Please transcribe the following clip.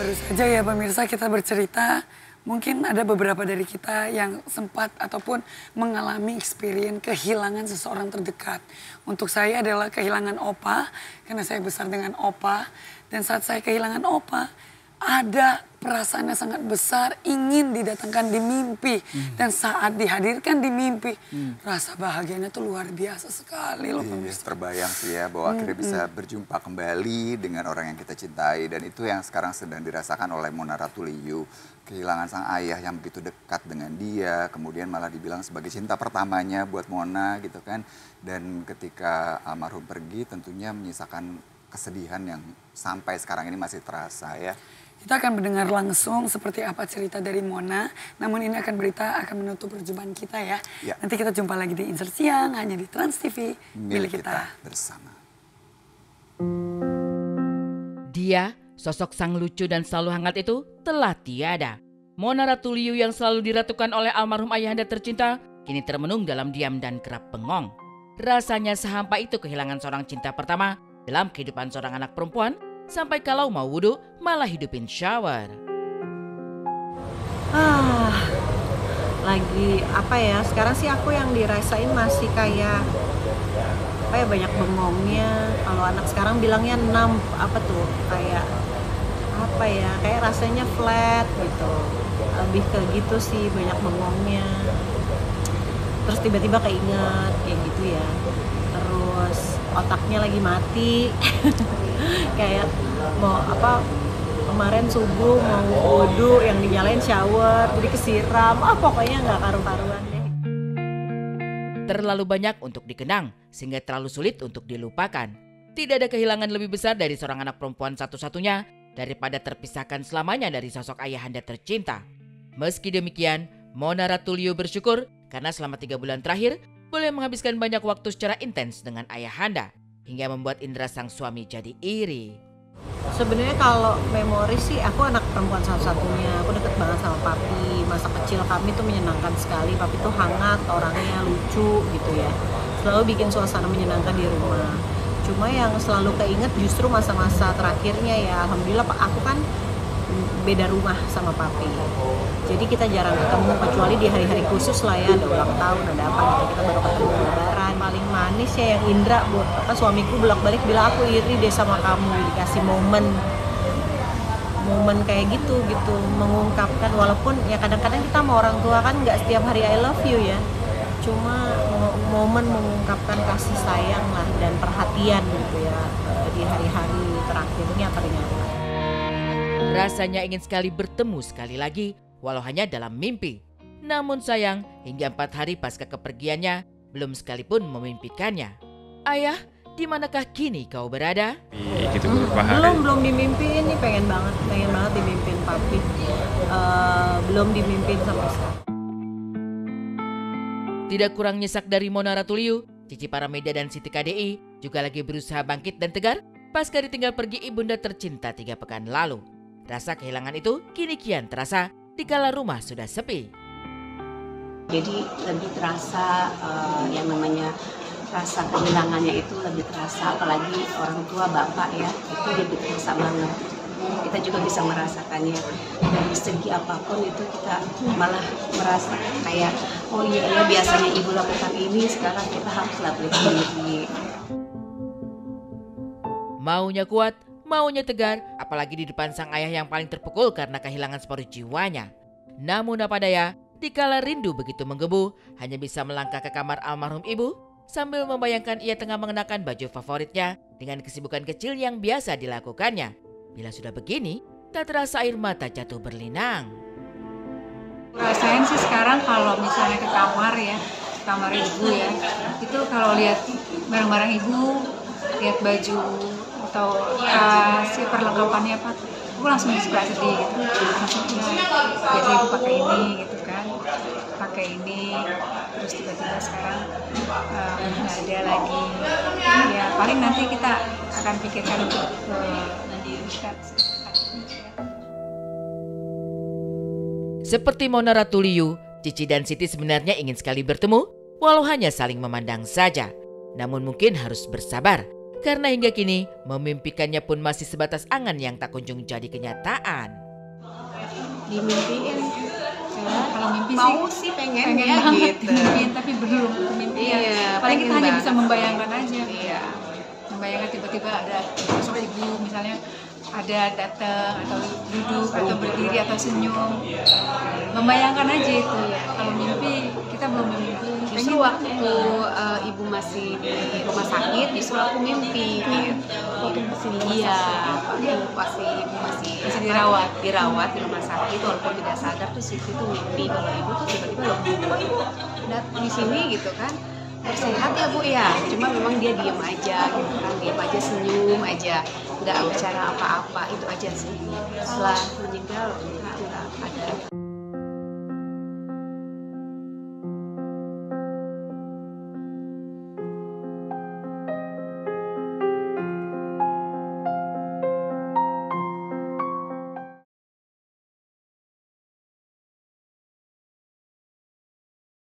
Baru saja ya pemirsa kita bercerita, mungkin ada beberapa dari kita yang sempat ataupun mengalami experience kehilangan seseorang terdekat. Untuk saya adalah kehilangan opa, karena saya besar dengan opa. Dan saat saya kehilangan opa, ada perasaan yang sangat besar ingin didatangkan di mimpi. Dan saat dihadirkan di mimpi, rasa bahagianya tuh luar biasa sekali loh pemirsa. Terbayang sih ya bahwa akhirnya bisa berjumpa kembali dengan orang yang kita cintai. Dan itu yang sekarang sedang dirasakan oleh Mona Ratuliu. Kehilangan sang ayah yang begitu dekat dengan dia, kemudian malah dibilang sebagai cinta pertamanya buat Mona gitu kan. Dan ketika almarhum pergi tentunya menyisakan kesedihan yang sampai sekarang ini masih terasa ya. Kita akan mendengar langsung seperti apa cerita dari Mona. Namun ini akan menutup perjumpaan kita ya. Nanti kita jumpa lagi di Insert Siang hanya di Trans TV milik kita bersama. Dia, sosok sang lucu dan selalu hangat itu telah tiada. Mona Ratuliu yang selalu diratukan oleh almarhum ayahanda tercinta kini termenung dalam diam dan kerap bengong. Rasanya sehampa itu kehilangan seorang cinta pertama dalam kehidupan seorang anak perempuan. Sampai kalau mau wudhu malah hidupin shower. Lagi apa ya, sekarang sih aku yang dirasain masih kayak apa ya, banyak bengongnya. Kalau anak sekarang bilangnya numb, apa tuh, kayak apa ya, kayak rasanya flat gitu. Lebih ke gitu sih, banyak bengongnya. Terus tiba-tiba keinget kayak gitu ya. Terus otaknya lagi mati. Kayak mau apa, kemarin subuh mau wudhu yang dinyalain shower jadi kesiram, pokoknya nggak karu-karuan deh. Terlalu banyak untuk dikenang sehingga terlalu sulit untuk dilupakan. Tidak ada kehilangan lebih besar dari seorang anak perempuan satu-satunya daripada terpisahkan selamanya dari sosok ayahanda tercinta. Meski demikian, Mona Ratuliu bersyukur karena selama 3 bulan terakhir boleh menghabiskan banyak waktu secara intens dengan ayahanda. Hingga membuat indera sang suami jadi iri. Sebenarnya kalau memori sih, aku anak perempuan satu-satunya. Aku deket banget sama papi. Masa kecil kami tuh menyenangkan sekali. Papi tuh hangat, orangnya lucu gitu ya. Selalu bikin suasana menyenangkan di rumah. Cuma yang selalu keinget justru masa-masa terakhirnya ya. Alhamdulillah aku kan beda rumah sama papi. Jadi kita jarang ketemu kecuali di hari-hari khusus lah ya, ada ulang tahun, ada apa gitu, kita baru ketemu lebaran. Paling manis ya yang Indra, kan suamiku bolak-balik bilang aku iri deh sama kamu, dikasih momen kayak gitu mengungkapkan, walaupun ya kadang-kadang kita sama orang tua kan nggak setiap hari I love you ya, cuma momen mengungkapkan kasih sayang lah dan perhatian gitu ya di hari-hari terakhirnya ternyata. Rasanya ingin sekali bertemu sekali lagi, walau hanya dalam mimpi. Namun sayang, hingga 4 hari pasca kepergiannya, belum sekalipun memimpikannya. Ayah, di manakah kini kau berada? Gitu, belum dimimpiin nih, pengen banget dimimpiin papi. Belum dimimpiin sama sekali. Tidak kurang nyesak dari Mona Ratuliu, Cici Paramedia dan Siti KDI juga lagi berusaha bangkit dan tegar pasca ditinggal pergi ibunda tercinta 3 pekan lalu. Rasa kehilangan itu kini kian terasa dikala rumah sudah sepi. Jadi lebih terasa yang namanya rasa kehilangannya itu lebih terasa, apalagi orang tua bapak ya, itu lebih terasa banget. Kita juga bisa merasakannya dari segi apapun, itu kita malah merasa kayak oh iya biasanya ibu lakukan ini, sekarang kita harus lakukan sendiri. Maunya kuat, maunya tegar, apalagi di depan sang ayah yang paling terpukul karena kehilangan separuh jiwanya. Namun apa daya, dikala rindu begitu menggebu, hanya bisa melangkah ke kamar almarhum ibu sambil membayangkan ia tengah mengenakan baju favoritnya dengan kesibukan kecil yang biasa dilakukannya. Bila sudah begini, tak terasa air mata jatuh berlinang. Rasain sih sekarang kalau misalnya ke kamar ya, kamar ibu ya, itu kalau lihat barang-barang ibu, lihat baju atau si perlengkapannya apa, aku langsung suka sedih gitu. Biasa ibu pakai ini gitu kan, pakai ini, terus tiba-tiba sekarang nggak ada lagi. Ya paling nanti kita akan pikirkan untuk Seperti Mona Ratuliu, Cici dan Siti sebenarnya ingin sekali bertemu, walau hanya saling memandang saja. Namun mungkin harus bersabar, Karena hingga kini memimpikannya pun masih sebatas angan yang tak kunjung jadi kenyataan. Dimimpiin ya. Kalau mimpi Mau sih sih pengen pengen ya banget gitu. dimimpiin, tapi belum kemimpian. Iya, Paling kita pengen hanya banget. bisa membayangkan aja. Iya. Membayangkan tiba-tiba ada sosok ibu misalnya ada datang atau duduk atau berdiri atau senyum. Membayangkan aja itu ya. Kalau mimpi kita belum mimpi. Justru waktu ibu masih di rumah sakit, justru aku mimpi gitu. Waktu masih di rumah Iya, sakit. waktu masih Masih dirawat. dirawat di rumah sakit, walaupun tidak sadar tuh Siti tuh mimpi kalau ibu tuh tiba-tiba loh, kok ibu datang di sini gitu kan, sehat ya bu ya, cuma memang dia diem aja gitu kan, diem aja senyum aja, nggak bicara apa-apa, itu aja sih. Setelah meninggal nggak ada.